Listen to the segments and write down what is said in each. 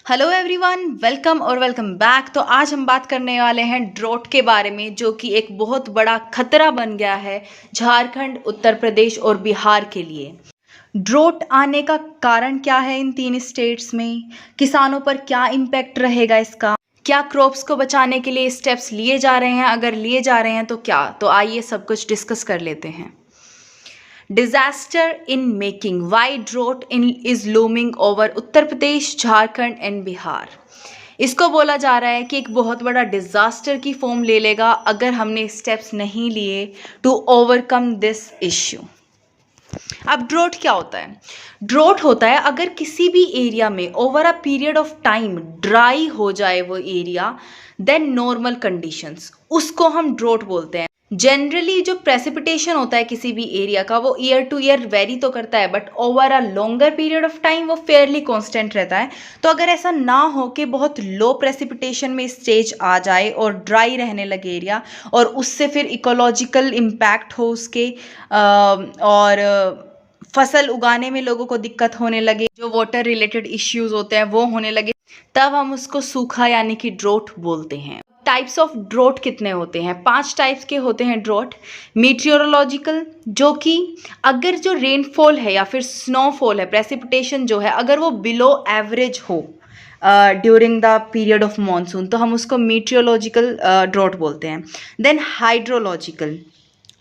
Hello everyone, welcome और welcome back. तो आज हम बात करने वाले हैं ड्रॉट के बारे में, जो कि एक बहुत बड़ा खतरा बन गया है झारखंड, उत्तर प्रदेश और बिहार के लिए। ड्रॉट आने का कारण क्या है इन तीन स्टेट्स में, किसानों पर क्या इम्पैक्ट रहेगा इसका, क्या क्रॉप्स को बचाने के लिए स्टेप्स लिए जा रहे हैं, अगर लिए जा रहे हैं तो क्या। तो आइए सब कुछ डिस्कस कर लेते हैं। Disaster in making, why drought in is looming over Uttar Pradesh, Jharkhand and Bihar. इसको बोला जा रहा है कि एक बहुत बड़ा डिजास्टर की फॉर्म ले लेगा अगर हमने स्टेप्स नहीं लिए टू ओवरकम दिस इश्यू। अब ड्रॉट क्या होता है? ड्रॉट होता है अगर किसी भी एरिया में over a period of time dry हो जाए वो एरिया, देन नॉर्मल कंडीशंस, उसको हम ड्रॉट बोलते हैं। जनरली जो प्रेसिपिटेशन होता है किसी भी एरिया का, वो ईयर टू ईयर वेरी तो करता है, but over a longer period of time वो फेयरली कांस्टेंट रहता है। तो अगर ऐसा ना हो कि बहुत लो प्रेसिपिटेशन में स्टेज आ जाए और ड्राई रहने लगे एरिया, और उससे फिर इकोलॉजिकल इम्पैक्ट हो उसके, और फसल उगाने में लोगों को दिक्कत होने लगे, जो वाटर रिलेटेड इश्यूज होते हैं वो होने लगे, तब हम उसको सूखा यानी कि ड्रॉट बोलते हैं। टाइप्स ऑफ ड्रॉट कितने होते हैं? 5 टाइप्स के होते हैं ड्रॉट। मीटियोरोलॉजिकल, जो कि अगर जो रेनफॉल है या फिर स्नोफॉल है, प्रेसिपिटेशन जो है, अगर वो बिलो एवरेज हो during the period of monsoon, तो हम उसको मीटियोलॉजिकल ड्रॉट बोलते हैं। Then hydrological,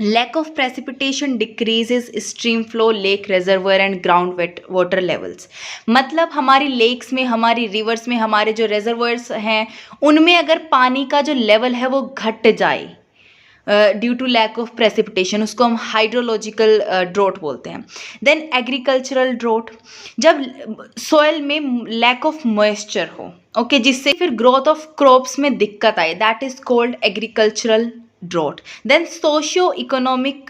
lack of precipitation decreases stream flow, lake reservoir and ground water levels। मतलब हमारी लेक्स में, हमारी रिवर्स में, हमारे जो रेजर्वर्स हैं उनमें अगर पानी का जो लेवल है वो घट जाए due to lack of precipitation, उसको हम हाइड्रोलॉजिकल ड्रॉट बोलते हैं। देन एग्रीकल्चरल ड्रॉट, जब सॉइल में लैक ऑफ मॉइस्चर हो, ओके, जिससे फिर ग्रोथ ऑफ क्रॉप्स में दिक्कत आए, that is called agricultural drought. Then socio economic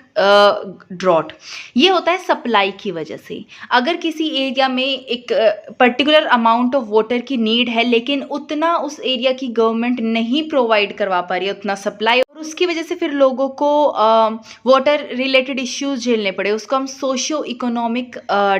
drought, ये होता है सप्लाई की वजह से। अगर किसी एरिया में एक पर्टिकुलर अमाउंट ऑफ वाटर की नीड है, लेकिन उतना उस एरिया की गवर्नमेंट नहीं प्रोवाइड करवा पा रही है उतना सप्लाई, और उसकी वजह से फिर लोगों को वाटर रिलेटेड इश्यूज झेलने पड़े, उसको हम सोशियो इकोनॉमिक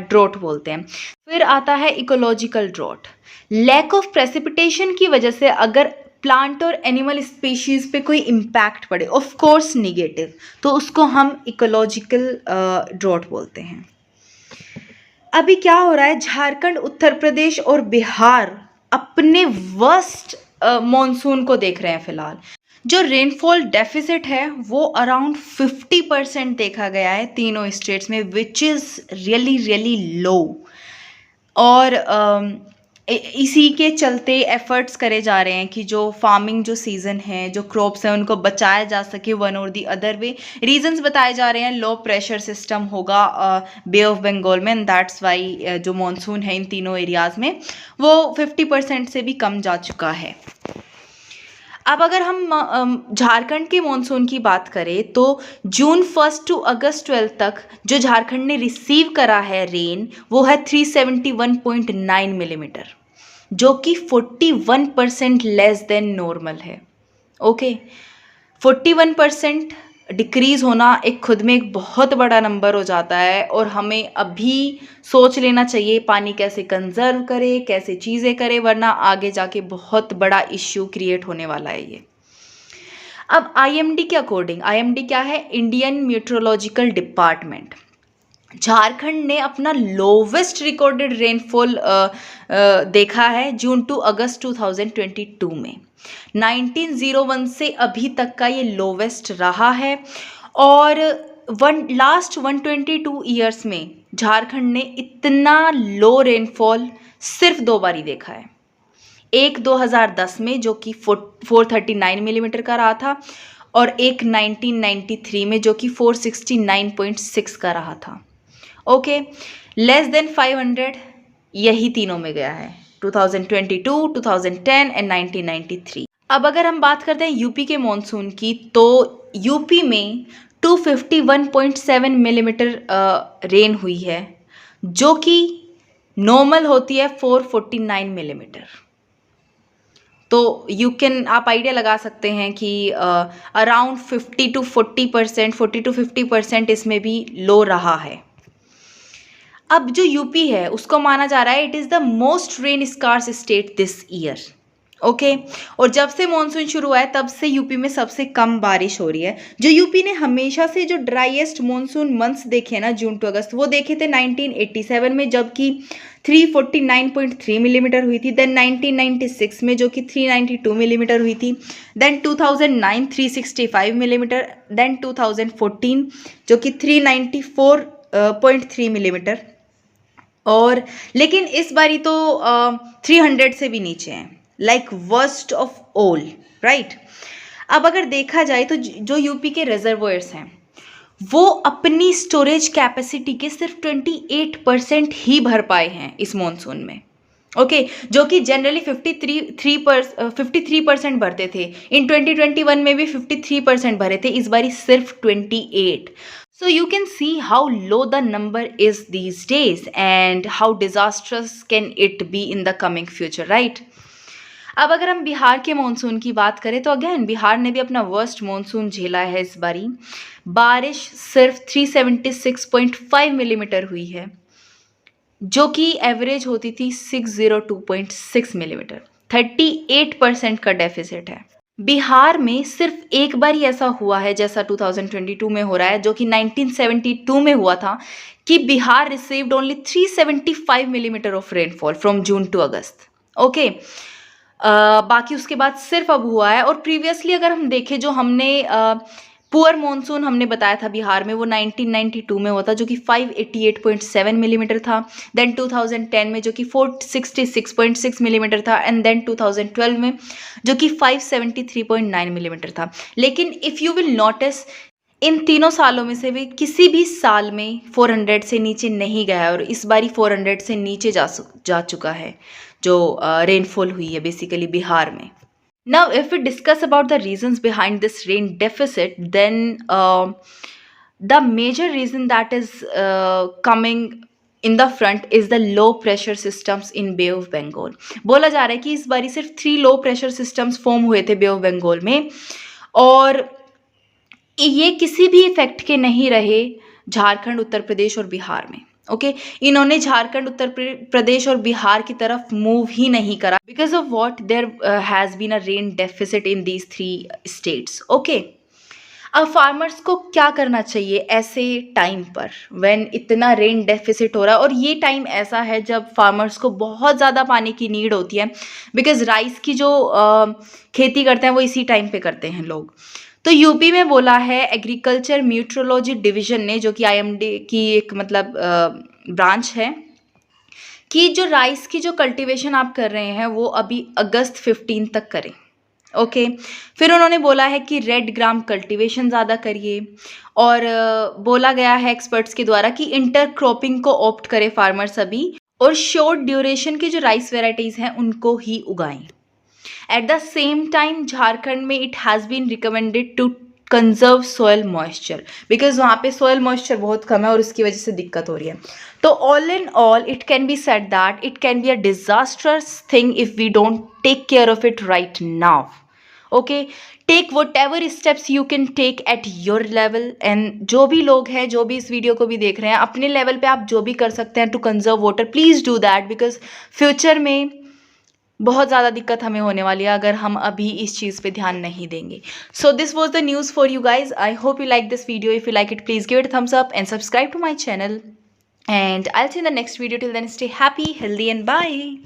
ड्रॉट बोलते हैं। फिर आता है ecological drought, lack of precipitation की वजह से अगर प्लांट और एनिमल स्पीशीज पे कोई इम्पैक्ट पड़े, ऑफ कोर्स निगेटिव, तो उसको हम इकोलॉजिकल ड्रॉट बोलते हैं। अभी क्या हो रहा है, झारखंड, उत्तर प्रदेश और बिहार अपने वर्स्ट मॉनसून को देख रहे हैं फिलहाल। जो रेनफॉल डेफिसिट है वो अराउंड 50% देखा गया है तीनों स्टेट्स में, which is really really low. और इसी के चलते एफर्ट्स करे जा रहे हैं कि जो फार्मिंग जो सीज़न है, जो क्रॉप्स हैं, उनको बचाया जा सके वन और दी अदर वे। रीजंस बताए जा रहे हैं, लो प्रेशर सिस्टम होगा बे ऑफ बंगाल में, एंड दैट्स वाई जो मॉनसून है इन तीनों एरियाज़ में वो 50% से भी कम जा चुका है। अब अगर हम झारखंड के मॉनसून की बात करें, तो जून 1 टू अगस्त 12 तक जो झारखंड ने रिसीव करा है रेन, वो है 371.9 मिलीमीटर, जो कि 41% लेस देन नॉर्मल है। ओके, 41% डिक्रीज़ होना एक खुद में एक बहुत बड़ा नंबर हो जाता है, और हमें अभी सोच लेना चाहिए पानी कैसे कंजर्व करे, कैसे चीज़ें करे, वरना आगे जाके बहुत बड़ा इश्यू क्रिएट होने वाला है ये। अब आईएमडी के अकॉर्डिंग, आईएमडी क्या है? इंडियन मेट्रोलॉजिकल डिपार्टमेंट, झारखंड ने अपना लोवेस्ट रिकॉर्डेड रेनफॉल देखा है जून टू अगस्त 2022 में। 1901 से अभी तक का ये लोवेस्ट रहा है, और लास्ट 122 ईयर्स में झारखंड ने इतना लो रेनफॉल सिर्फ 2 बार ही देखा है। एक 2010 में जो कि 439 मिलीमीटर का रहा था, और एक 1993 में जो कि 469.6 का रहा था। ओके, लेस देन 500 यही तीनों में गया है, 2022, 2010 एंड 1993। अब अगर हम बात करते हैं यूपी के मॉनसून की, तो यूपी में 251.7 मिलीमीटर रेन हुई है, जो कि नॉर्मल होती है 449 मिलीमीटर। तो आप आइडिया लगा सकते हैं कि अराउंड 40 to 50% इसमें भी लो रहा है। अब जो यूपी है उसको माना जा रहा है it is the most rain scarce state this year. Okay, और जब से मॉनसून शुरू हुआ है तब से यूपी में सबसे कम बारिश हो रही है। जो यूपी ने हमेशा से जो ड्राइएस्ट मॉनसून मंथ्स देखे हैं ना, जून टू अगस्त, वो देखे थे 1987 में जबकि 349.3 मिलीमीटर हुई थी। देन 1996 में जो कि 392 मिलीमीटर हुई थी। Then 2009 365 millimetre. देन 2014 जो कि 394.3 मिलीमीटर। और लेकिन इस बारी तो 300 से भी नीचे हैं, like worst of all, right. अब अगर देखा जाए तो जो यूपी के रिजर्वोयर्स हैं वो अपनी स्टोरेज कैपेसिटी के सिर्फ 28% ही भर पाए हैं इस मॉनसून में। ओके, जो कि जनरली 53% भरते थे। इन 2021 में भी 53% भरे थे, इस बारी सिर्फ 28। So you can see how low the number is these days and how disastrous can it be in the coming future, right? अब अगर हम बिहार के मॉनसून की बात करें तो अगेन बिहार ने भी अपना वर्स्ट मॉनसून झेला है इस बारी। बारिश सिर्फ 376.5 मिलीमीटर हुई है, जो कि एवरेज होती थी 602.6 मिलीमीटर। 38% का डेफिसिट है। बिहार में सिर्फ एक बार ही ऐसा हुआ है जैसा 2022 में हो रहा है, जो कि 1972 में हुआ था कि Bihar received only 375 millimetre of rainfall from June to August. Okay, बाकी उसके बाद सिर्फ अब हुआ है। और प्रीवियसली अगर हम देखें जो हमने पुअर मॉनसून हमने बताया था बिहार में, वो 1992 में हुआ था जो कि 588.7 मिलीमीटर था। देन 2010 में जो कि 466.6 मिलीमीटर था। एंड देन 2012 में जो कि 573.9 मिलीमीटर था। लेकिन if you will notice in तीनों सालों में से भी किसी भी साल में 400 से नीचे नहीं गया है, और इस बारी 400 से नीचे जा चुका है जो रेनफॉल हुई है बेसिकली बिहार में। Now, if we discuss about the reasons behind this rain deficit, then the major reason that is coming in the front is the low pressure systems in Bay of Bengal. बोला जा रहा है कि इस बारी सिर्फ 3 low pressure systems form हुए थे बे ऑफ बंगाल में, और ये किसी भी इफेक्ट के नहीं रहे झारखंड, उत्तर प्रदेश और बिहार में। ओके, इन्होंने झारखंड, उत्तर प्रदेश और बिहार की तरफ मूव ही नहीं करा because of what there has been a rain deficit in these 3 states. Okay, अब फार्मर्स को क्या करना चाहिए ऐसे टाइम पर व्हेन इतना रेन डेफिसिट हो रहा है, और ये टाइम ऐसा है जब फार्मर्स को बहुत ज़्यादा पानी की नीड होती है बिकॉज राइस की जो खेती करते हैं वो इसी टाइम पे करते हैं लोग। तो यूपी में बोला है एग्रीकल्चर मीट्रोलॉजी डिवीजन ने, जो कि आईएमडी की एक मतलब ब्रांच है, कि जो राइस की जो कल्टीवेशन आप कर रहे हैं वो अभी अगस्त 15 तक करें। ओके, फिर उन्होंने बोला है कि रेड ग्राम कल्टीवेशन ज़्यादा करिए, और बोला गया है एक्सपर्ट्स के द्वारा कि इंटर क्रॉपिंग को ऑप्ट करें फार्मर्स अभी, और शॉर्ट ड्यूरेशन की जो राइस वेराइटीज़ हैं उनको ही उगाएं। At the same time Jharkhand में it has been recommended to conserve soil moisture because वहाँ पे सॉयल मॉइस्चर बहुत कम है और उसकी वजह से दिक्कत हो रही है। तो all in all it can be said that it can be a disasters thing if we don't take care of it right now. Okay, take whatever steps you can take at your level, and जो भी लोग हैं, जो भी इस video को भी देख रहे हैं, अपने लेवल पे आप जो भी कर सकते हैं to conserve water, please do that because future में बहुत ज़्यादा दिक्कत हमें होने वाली है अगर हम अभी इस चीज़ पे ध्यान नहीं देंगे। So this was the news for you guys. I hope you like this video. If you like it please give it thumbs up and subscribe to my channel, and I'll see you in the next video. Till then, stay happy, healthy, and bye.